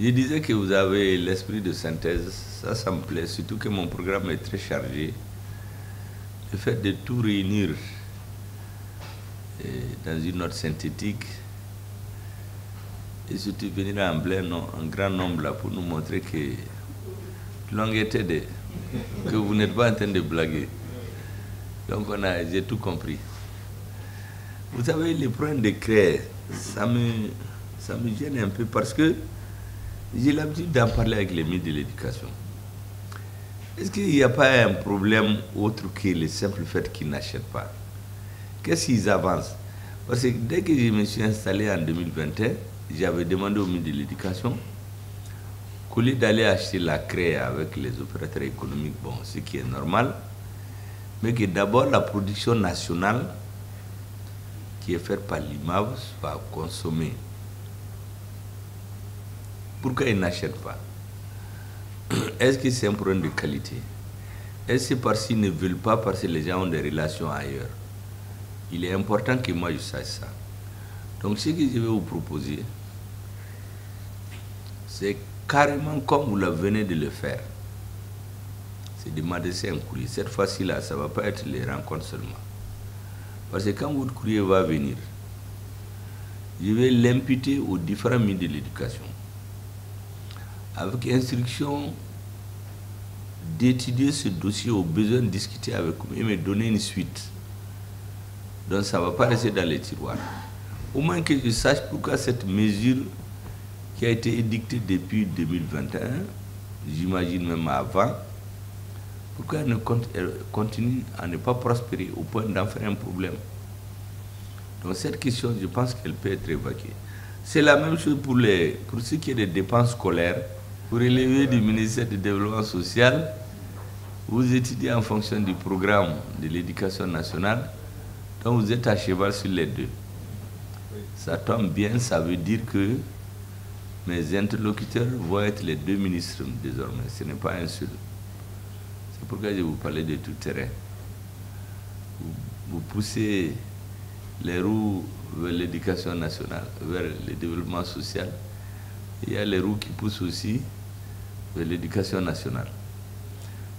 Je disais que vous avez l'esprit de synthèse, ça me plaît, surtout que mon programme est très chargé. Le fait de tout réunir dans une note synthétique et surtout venir en grand nombre là, pour nous montrer que que vous n'êtes pas en train de blaguer. Donc j'ai tout compris. Vous savez, les problèmes de créer, ça me gêne un peu parce que j'ai l'habitude d'en parler avec les ministres de l'Éducation. Est-ce qu'il n'y a pas un problème autre que le simple fait qu'ils n'achètent pas? Qu'est-ce qu'ils avancent? Parce que dès que je me suis installé en 2021, j'avais demandé au ministre de l'Éducation qu'au lieu d'aller acheter la craie avec les opérateurs économiques, bon, ce qui est normal, mais que d'abord la production nationale qui est faite par l'IMAV soit consommée. Pourquoi ils n'achètent pas? Est-ce que c'est un problème de qualité? Est-ce que c'est parce qu'ils ne veulent pas, parce que les gens ont des relations ailleurs? Il est important que moi je sache ça. Donc ce que je vais vous proposer, c'est carrément comme vous venez de le faire. C'est de m'adresser un courrier. Cette fois-ci, là, ça ne va pas être les rencontres seulement. Parce que quand votre courrier va venir, je vais l'imputer aux différents ministres de l'Éducation, avec instruction d'étudier ce dossier au besoin de discuter avec vous et me donner une suite. Donc ça ne va pas rester dans les tiroirs. Au moins que je sache pourquoi cette mesure qui a été édictée depuis 2021, j'imagine même avant, pourquoi elle continue à ne pas prospérer au point d'en faire un problème. Donc cette question, je pense qu'elle peut être évacuée. C'est la même chose pour ce qui est des dépenses scolaires. Pour relever du ministère du Développement social, vous étudiez en fonction du programme de l'Éducation nationale, donc vous êtes à cheval sur les deux. Ça tombe bien, ça veut dire que mes interlocuteurs vont être les deux ministres désormais, ce n'est pas un seul. C'est pourquoi je vous parlais de tout terrain. Vous poussez les roues vers l'éducation nationale, vers le développement social. Il y a les roues qui poussent aussi vers l'éducation nationale.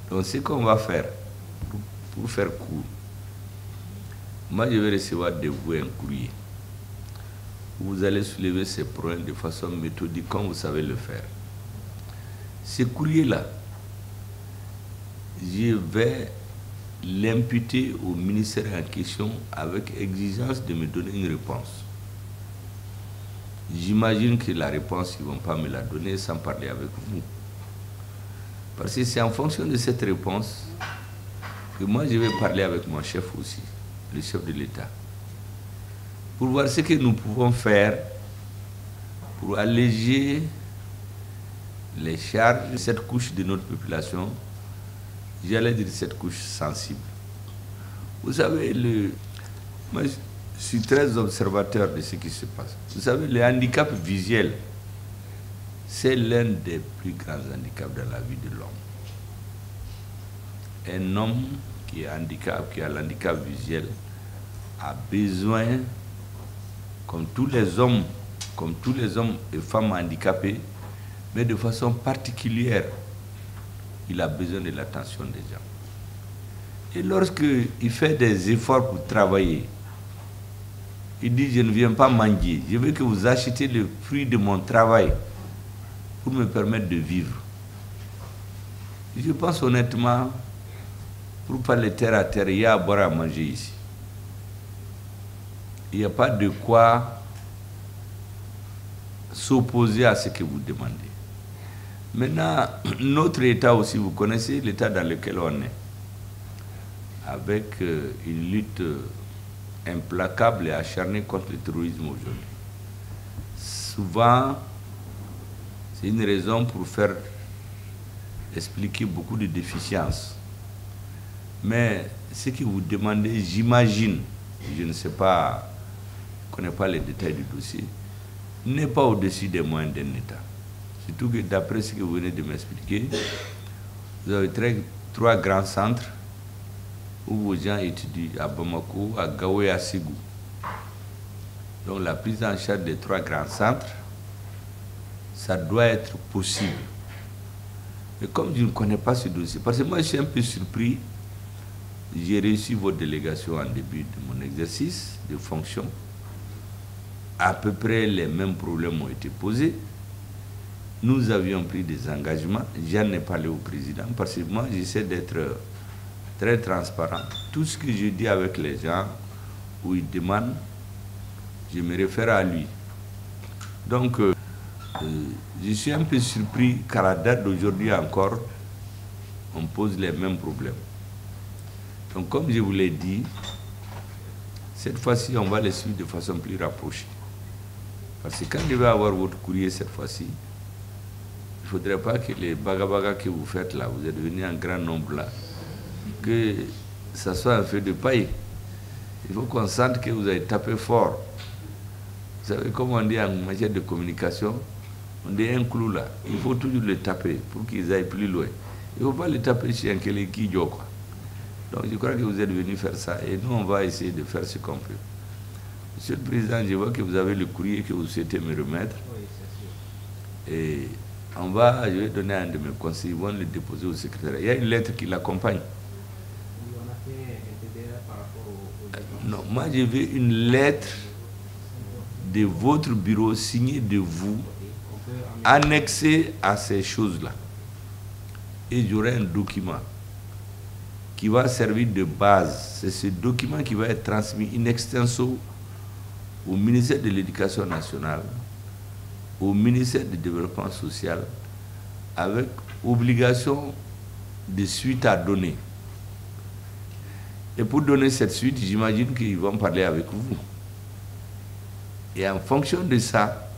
Donc ce qu'on va faire, pour faire court, moi je vais recevoir de vous un courrier. Vous allez soulever ces problèmes de façon méthodique comme vous savez le faire. Ce courrier-là, je vais l'imputer au ministère en question avec exigence de me donner une réponse. J'imagine que la réponse, ils ne vont pas me la donner sans parler avec vous. Parce que c'est en fonction de cette réponse que moi je vais parler avec mon chef aussi, le chef de l'État, pour voir ce que nous pouvons faire pour alléger les charges de cette couche de notre population, j'allais dire cette couche sensible. Vous savez, moi je suis très observateur de ce qui se passe. Vous savez, le handicap visuel, c'est l'un des plus grands handicaps dans la vie de l'homme. Un homme qui a l'handicap visuel, a besoin, comme tous les hommes et femmes handicapés, mais de façon particulière, il a besoin de l'attention des gens. Et lorsqu'il fait des efforts pour travailler, il dit, je ne viens pas mendier, je veux que vous achetiez le fruit de mon travail pour me permettre de vivre. Je pense honnêtement, pour parler terre à terre, il y a à boire à manger ici. Il n'y a pas de quoi s'opposer à ce que vous demandez. Maintenant, notre État aussi, vous connaissez l'état dans lequel on est, avec une lutte implacable et acharnée contre le terrorisme aujourd'hui. Souvent, c'est une raison pour faire expliquer beaucoup de déficiences. Mais ce que vous demandez, j'imagine, je ne sais pas, je ne connais pas les détails du dossier, n'est pas au-dessus des moyens d'un État. Surtout que d'après ce que vous venez de m'expliquer, vous avez 3 grands centres où vos gens étudient à Bamako, à Gao et à Ségou. Donc la prise en charge des 3 grands centres, ça doit être possible. Mais comme je ne connais pas ce dossier, parce que moi je suis un peu surpris, j'ai reçu votre délégation en début de mon exercice de fonction. À peu près les mêmes problèmes ont été posés. Nous avions pris des engagements. J'en ai parlé au président parce que moi j'essaie d'être très transparent. Tout ce que je dis avec les gens où ils demandent, je me réfère à lui. Donc, je suis un peu surpris qu'à la date d'aujourd'hui encore, on pose les mêmes problèmes. Donc, comme je vous l'ai dit, cette fois-ci, on va les suivre de façon plus rapprochée. Parce que quand je vais avoir votre courrier cette fois-ci, il ne faudrait pas que les baga-baga que vous faites là, vous êtes venus en grand nombre là, que ça soit un feu de paille. Il faut qu'on sente que vous avez tapé fort. Vous savez, comme on dit en matière de communication, on dit un clou là, il faut toujours le taper pour qu'ils aillent plus loin. Il ne faut pas le taper chez un qui quoi. Donc je crois que vous êtes venus faire ça et nous on va essayer de faire ce qu'on peut. Monsieur le Président, je vois que vous avez le courrier que vous souhaitez me remettre. Oui, c'est sûr. Et je vais donner à un de mes conseillers, ils vont le déposer au secrétaire. Il y a une lettre qui l'accompagne. Oui, on a fait un TDR par rapport au... Non, moi je veux une lettre de votre bureau signée de vous, annexée à ces choses-là. Et j'aurai un document qui va servir de base. C'est ce document qui va être transmis in extenso au ministère de l'Éducation nationale, au ministère du Développement social, avec obligation de suite à donner. Et pour donner cette suite, j'imagine qu'ils vont parler avec vous. Et en fonction de ça,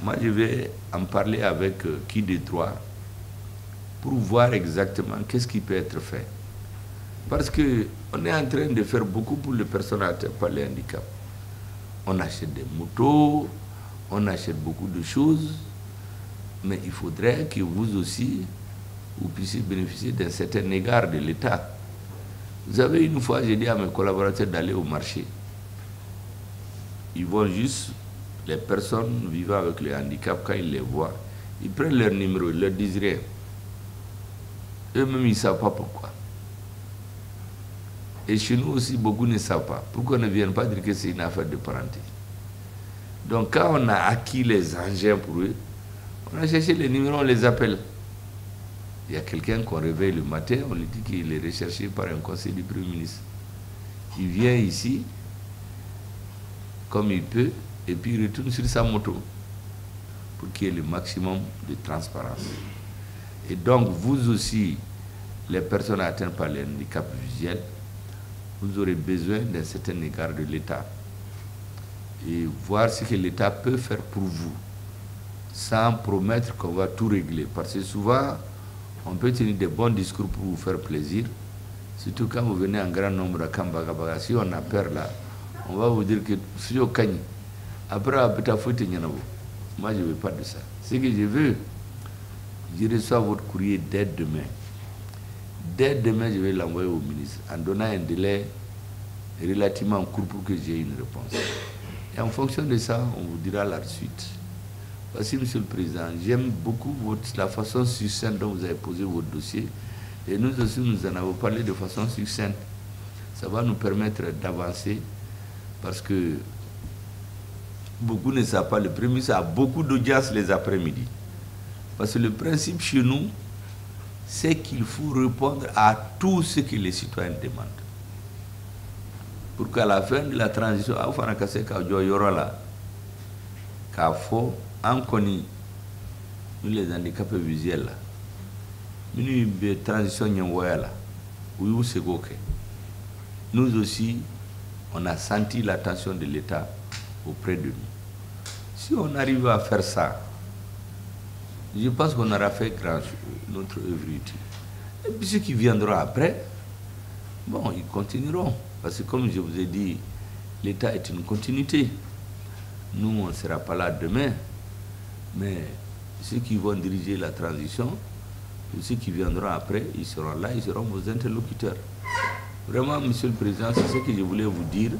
moi je vais en parler avec qui de droit pour voir exactement qu'est-ce qui peut être fait. Parce qu'on est en train de faire beaucoup pour les personnes atteintes par les handicaps. On achète des motos, on achète beaucoup de choses, mais il faudrait que vous aussi, vous puissiez bénéficier d'un certain égard de l'État. Vous savez, une fois, j'ai dit à mes collaborateurs d'aller au marché. Ils vont juste, les personnes vivant avec le handicap, quand ils les voient, ils prennent leur numéro, ils leur disent rien. Eux-mêmes, ils ne savent pas pourquoi. Et chez nous aussi, beaucoup ne savent pas. Pourquoi ne viennent pas dire que c'est une affaire de parenté? Donc, quand on a acquis les engins pour eux, on a cherché les numéros, on les appelle. Il y a quelqu'un qu'on réveille le matin, on lui dit qu'il est recherché par un conseiller du Premier ministre. Il vient ici, comme il peut, et puis il retourne sur sa moto pour qu'il y ait le maximum de transparence. Et donc, vous aussi, les personnes atteintes par les handicaps visuels, vous aurez besoin d'un certain égard de l'État. Et voir ce que l'État peut faire pour vous, sans promettre qu'on va tout régler. Parce que souvent, on peut tenir des bons discours pour vous faire plaisir, surtout quand vous venez en grand nombre à Kambagabaga. Si on a peur là, on va vous dire que si on gagne, après, moi je ne veux pas de ça. Ce que je veux, je reçois votre courrier dès demain. Dès demain, je vais l'envoyer au ministre en donnant un délai relativement court pour que j'ai une réponse. Et en fonction de ça, on vous dira la suite. Voici, Monsieur le Président, j'aime beaucoup la façon succincte dont vous avez posé votre dossier. Et nous aussi, nous en avons parlé de façon succincte. Ça va nous permettre d'avancer parce que beaucoup ne savent pas. Le Premier ministre a beaucoup d'audience les après-midi. Parce que le principe chez nous, c'est qu'il faut répondre à tout ce que les citoyens demandent. Pour qu'à la fin de la transition, en connaît les handicapés visuels, nous transition nous aussi, on a senti l'attention de l'État auprès de nous. Si on arrive à faire ça, je pense qu'on aura fait notre œuvre utile. Et puis ceux qui viendront après, bon, ils continueront. Parce que comme je vous ai dit, l'État est une continuité. Nous, on ne sera pas là demain, mais ceux qui vont diriger la transition, ceux qui viendront après, ils seront là, ils seront vos interlocuteurs. Vraiment, Monsieur le Président, c'est ce que je voulais vous dire.